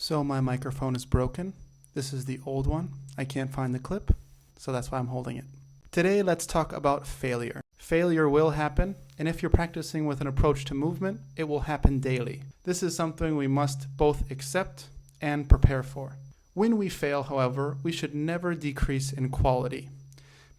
So my microphone is broken. This is the old one. I can't find the clip, so that's why I'm holding it. Today, let's talk about failure. Failure will happen, and if you're practicing with an approach to movement, it will happen daily. This is something we must both accept and prepare for. When we fail, however, we should never decrease in quality.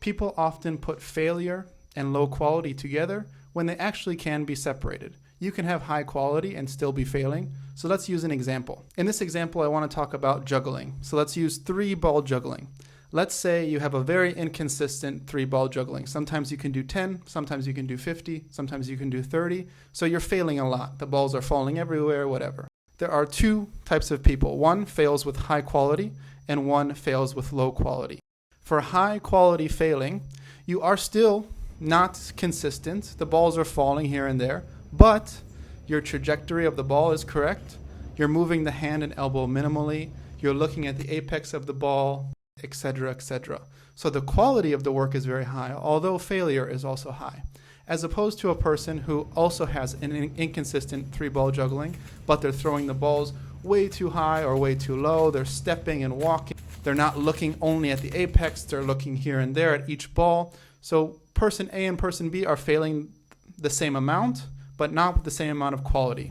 People often put failure and low quality together when they actually can be separated. You can have high quality and still be failing. So let's use an example. In this example, I want to talk about juggling. So let's use 3-ball juggling. Let's say you have a very inconsistent 3-ball juggling. Sometimes you can do 10, sometimes you can do 50, sometimes you can do 30. So you're failing a lot. The balls are falling everywhere, whatever. There are 2 types of people. One fails with high quality and one fails with low quality. For high quality failing, you are still not consistent. The balls are falling here and there, but your trajectory of the ball is correct. You're moving the hand and elbow minimally. You're looking at the apex of the ball, etc., etc. So the quality of the work is very high, although failure is also high. As opposed to a person who also has an inconsistent 3-ball juggling, but they're throwing the balls way too high or way too low. They're stepping and walking. They're not looking only at the apex. They're looking here and there at each ball. So person A and person B are failing the same amount, but not with the same amount of quality.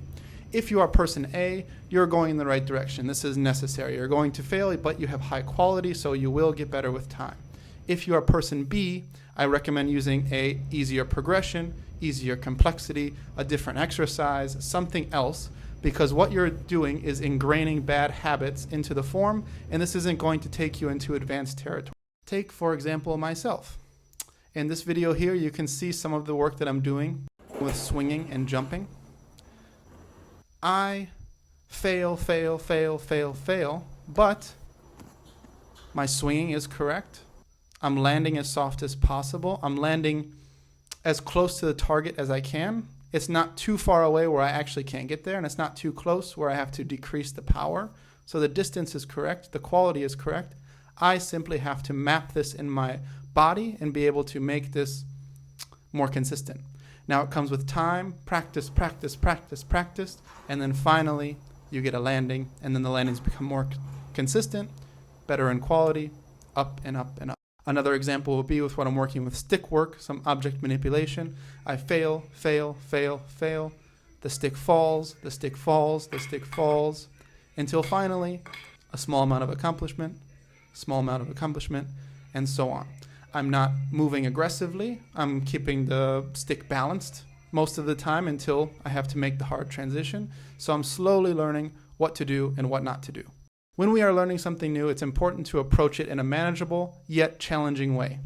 If you are person A, you're going in the right direction. This is necessary. You're going to fail, but you have high quality, so you will get better with time. If you are person B, I recommend using a easier progression, easier complexity, a different exercise, something else, because what you're doing is ingraining bad habits into the form, and this isn't going to take you into advanced territory. Take, for example, myself. In this video here, you can see some of the work that I'm doing with swinging and jumping. I fail, but my swinging is correct. I'm landing as soft as possible. I'm landing as close to the target as I can. It's not too far away where I actually can't get there, and it's not too close where I have to decrease the power. So the distance is correct, the quality is correct. I simply have to map this in my body and be able to make this more consistent. Now it comes with time, practice, and then finally you get a landing, and then the landings become more consistent, better in quality, up and up and up. Another example would be with what I'm working with stick work, some object manipulation. I fail. The stick falls, until finally a small amount of accomplishment, and so on. I'm not moving aggressively. I'm keeping the stick balanced most of the time until I have to make the hard transition. So I'm slowly learning what to do and what not to do. When we are learning something new, it's important to approach it in a manageable yet challenging way.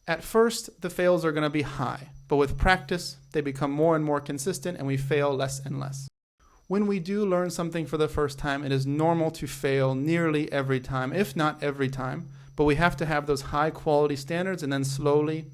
At first, the fails are going to be high, but with practice, they become more and more consistent and we fail less and less. When we do learn something for the first time, it is normal to fail nearly every time, if not every time. But we have to have those high quality standards, and then slowly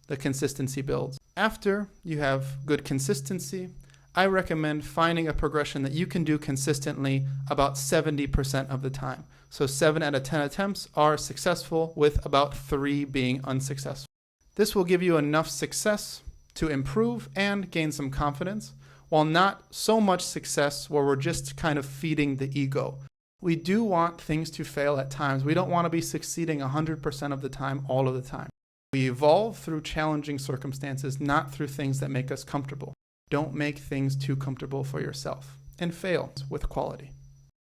the consistency builds. After you have good consistency, I recommend finding a progression that you can do consistently about 70% of the time. So 7 out of 10 attempts are successful, with about 3 being unsuccessful. This will give you enough success to improve and gain some confidence, while not so much success where we're just kind of feeding the ego. We do want things to fail at times. We don't want to be succeeding 100% of the time, all of the time. We evolve through challenging circumstances, not through things that make us comfortable. Don't make things too comfortable for yourself, and fail with quality.